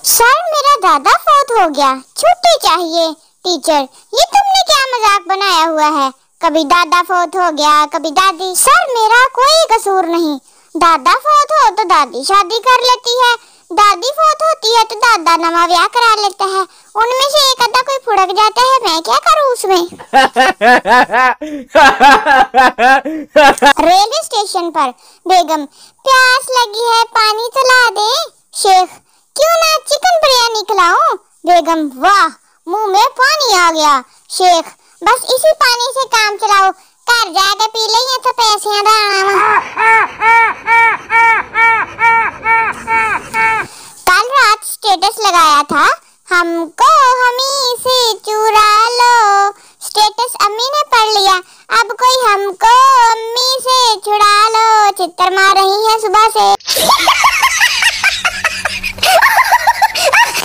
Sir मेरा दादा फौत हो गया, छुट्टी चाहिए। टीचर ये तुमने क्या मजाक बनाया हुआ है, कभी दादा फौत हो गया कभी दादी। सर मेरा कोई कसूर नहीं, दादा फौत हो तो दादी शादी कर लेती है, दादी फौत होती है तो दादा नवा ब्याह करा लेता है। उनमें से एक आधा कोई फुड़क जाता है, मैं क्या करूं उसमें। रेलवे स्टेशन पर बेगम, प्यास लगी है पानी चला दे। शेख क्यों ना चिकन बिरयानी खिलाऊं। बेगम वाह मुंह में पानी आ गया। शेख बस इसी पानी से काम चलाओ, घर जाके पी ले तो पैसे दाना। कल रात स्टेटस लगाया था, हमको हमी से चुरा लो। स्टेटस अम्मी ने पढ़ लिया, अब कोई हमको अम्मी से छुड़ा लो। चित्तर मार रही है सुबह से।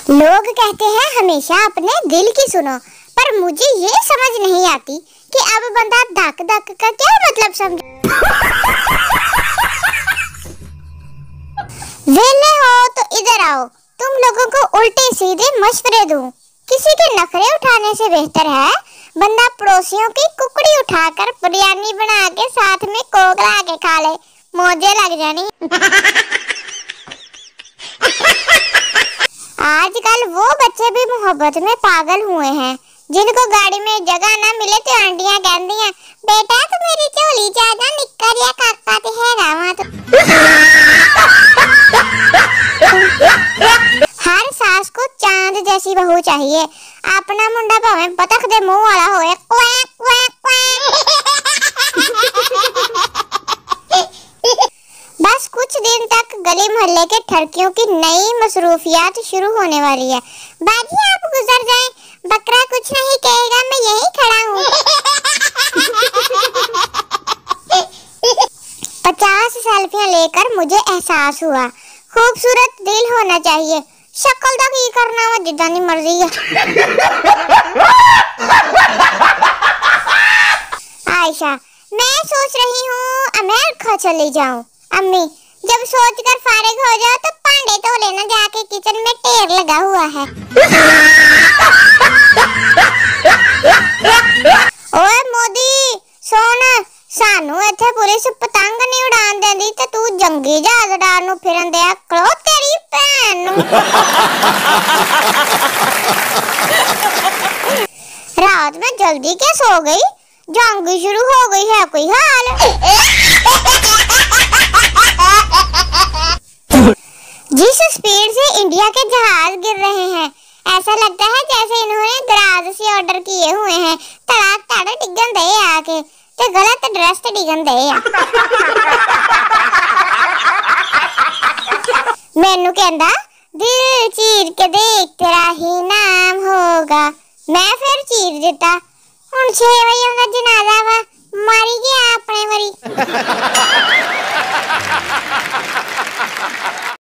लोग कहते हैं हमेशा अपने दिल की सुनो, पर मुझे ये समझ नहीं आती कि अब बंदा धक धक का क्या मतलब समझे। वेले हो तो इधर आओ, तुम लोगों को उल्टे सीधे मशवरे दूं। किसी के नखरे उठाने से बेहतर है बंदा पड़ोसियों की कुकड़ी उठाकर बिरयानी बना के साथ में कोक ला के खा ले, मौजे लग जानी। आजकल वो बच्चे भी मोहब्बत में पागल हुए हैं, जिनको गाड़ी में जगह ना मिले तो आंटियां कहती हैं बेटा तो मेरी झोली ज्यादा निक्कर या काका ते है गावा। तो हर सास को चांद जैसी बहू चाहिए, अपना मुंडा भावे बतख दे मुंह वाला होए। Quack quack quack. बस कुछ दिन तक गली मोहल्ले के ठरकियों की नई मसरूफियात शुरू होने वाली है। बाजी आप गुजर जाएं, बकरा कुछ नहीं कहेगा, मैं यहीं खड़ा हूँ। 50 सेल्फियां लेकर मुझे एहसास हुआ खूबसूरत दिल होना चाहिए, शक्ल तक ही करना वो जितनी मर्जी है। आयशा मैं सोच रही हूँ अमेरिका चली जाऊँ। अम्मी जब सोचकर फारिग हो जाओ तो पांडे धो लेना, जाके किचन में ढेर लगा हुआ है। ओए मोदी सोना, सानू इथे पुलिस पतंग नहीं उड़ान देंदी ते तू जंगी जहाज उड़ान नू फिरन दे करो तेरी भैन नू। रात में जल्दी क्या सो गई, जंग शुरू हो गई है कोई हाल। जिस स्पीड से इंडिया के जहाज गिर रहे हैं, ऐसा लगता है जैसे इन्होंने दराज से ऑर्डर किए हुए हैं। तड़ाक ताड़ा डिगन दे आके ते गलत ड्रेस ते डिगन दे। मैनू कहंदा दिल चीर के देख तेरा ही नाम होगा, मैं फिर चीर दिता। हुण 6 बजे उनका जनाजा वा, मारी गया अपने मरी।